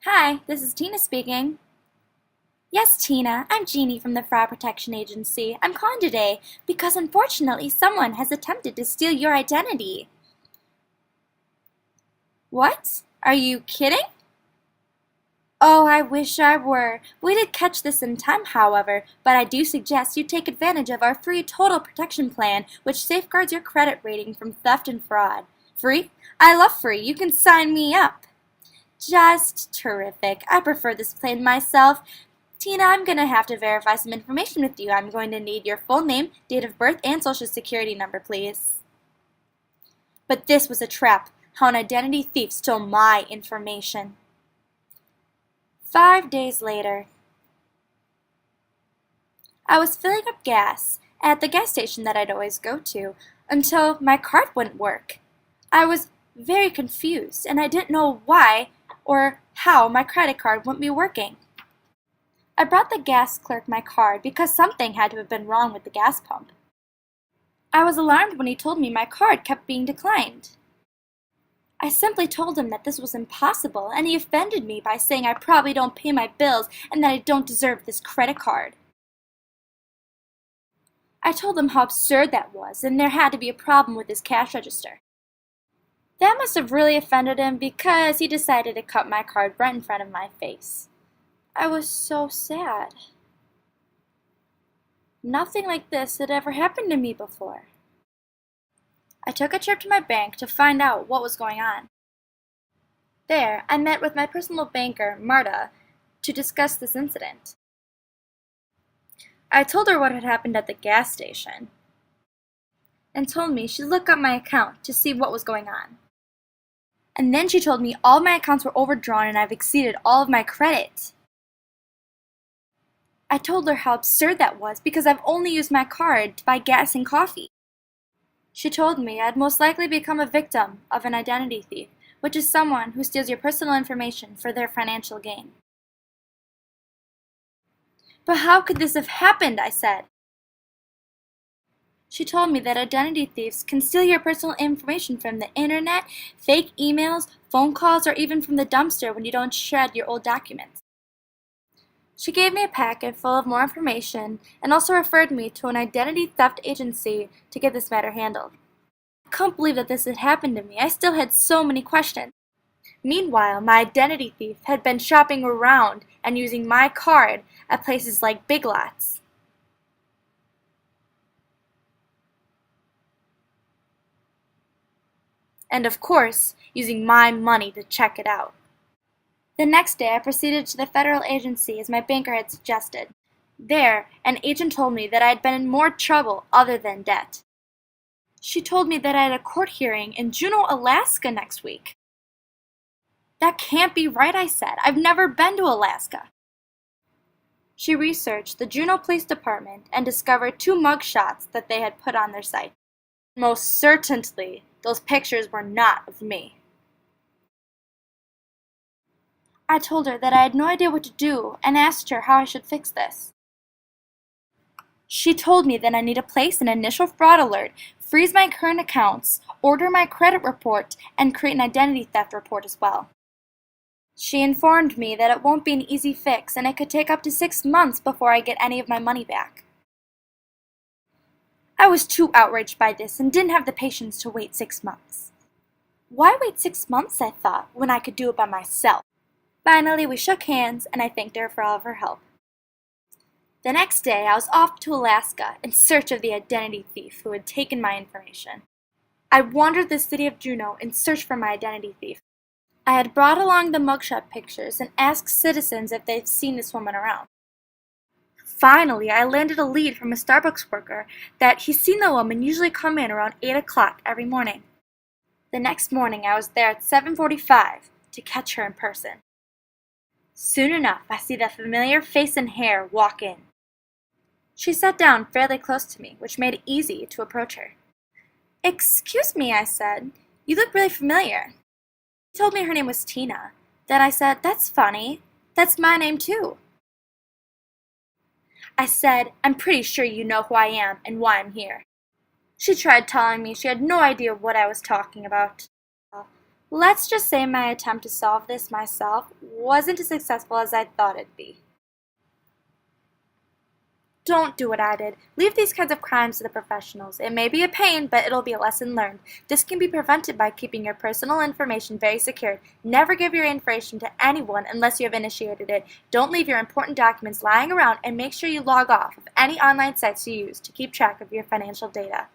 Hi, this is Tina speaking. Yes, Tina, I'm Jeannie from the Fraud Protection Agency. I'm calling today because unfortunately someone has attempted to steal your identity. What? Are you kidding? Oh, I wish I were. We did catch this in time, however, but I do suggest you take advantage of our free Total Protection Plan, which safeguards your credit rating from theft and fraud. Free? I love free. You can sign me up. Just terrific. I prefer this plan myself. Tina, I'm going to have to verify some information with you. I'm going to need your full name, date of birth, and social security number, please. But this was a trap. How an identity thief stole my information. 5 days later, I was filling up gas at the gas station that I'd always go to until my card wouldn't work. I was very confused and I didn't know why or how my credit card wouldn't be working. I brought the gas clerk my card because something had to have been wrong with the gas pump. I was alarmed when he told me my card kept being declined. I simply told him that this was impossible, and he offended me by saying I probably don't pay my bills and that I don't deserve this credit card. I told him how absurd that was, and there had to be a problem with his cash register. That must have really offended him because he decided to cut my card right in front of my face. I was so sad. Nothing like this had ever happened to me before. I took a trip to my bank to find out what was going on. There, I met with my personal banker, Marta, to discuss this incident. I told her what had happened at the gas station and told me she'd look up my account to see what was going on. And then she told me all my accounts were overdrawn and I've exceeded all of my credit. I told her how absurd that was because I've only used my card to buy gas and coffee. She told me I'd most likely become a victim of an identity thief, which is someone who steals your personal information for their financial gain. But how could this have happened? I said. She told me that identity thieves can steal your personal information from the internet, fake emails, phone calls, or even from the dumpster when you don't shred your old documents. She gave me a packet full of more information and also referred me to an identity theft agency to get this matter handled. I couldn't believe that this had happened to me. I still had so many questions. Meanwhile, my identity thief had been shopping around and using my card at places like Big Lots. And of course, using my money to check it out. The next day, I proceeded to the federal agency as my banker had suggested. There, an agent told me that I had been in more trouble other than debt. She told me that I had a court hearing in Juneau, Alaska next week. That can't be right, I said. I've never been to Alaska. She researched the Juneau Police Department and discovered 2 mugshots that they had put on their site. Most certainly, those pictures were not of me. I told her that I had no idea what to do and asked her how I should fix this. She told me that I need to place an initial fraud alert, freeze my current accounts, order my credit report, and create an identity theft report as well. She informed me that it won't be an easy fix and it could take up to 6 months before I get any of my money back. I was too outraged by this and didn't have the patience to wait 6 months. Why wait 6 months, I thought, when I could do it by myself? Finally, we shook hands, and I thanked her for all of her help. The next day, I was off to Alaska in search of the identity thief who had taken my information. I wandered the city of Juneau in search for my identity thief. I had brought along the mugshot pictures and asked citizens if they'd seen this woman around. Finally, I landed a lead from a Starbucks worker that he's seen the woman usually come in around 8 o'clock every morning. The next morning, I was there at 7:45 to catch her in person. Soon enough, I see the familiar face and hair walk in. She sat down fairly close to me, which made it easy to approach her. "Excuse me," I said. "You look really familiar." She told me her name was Tina. Then I said, "That's funny. That's my name too." I said, "I'm pretty sure you know who I am and why I'm here." She tried telling me she had no idea what I was talking about. Let's just say my attempt to solve this myself wasn't as successful as I thought it'd be. Don't do what I did. Leave these kinds of crimes to the professionals. It may be a pain, but it'll be a lesson learned. This can be prevented by keeping your personal information very secure. Never give your information to anyone unless you have initiated it. Don't leave your important documents lying around, and make sure you log off of any online sites you use to keep track of your financial data.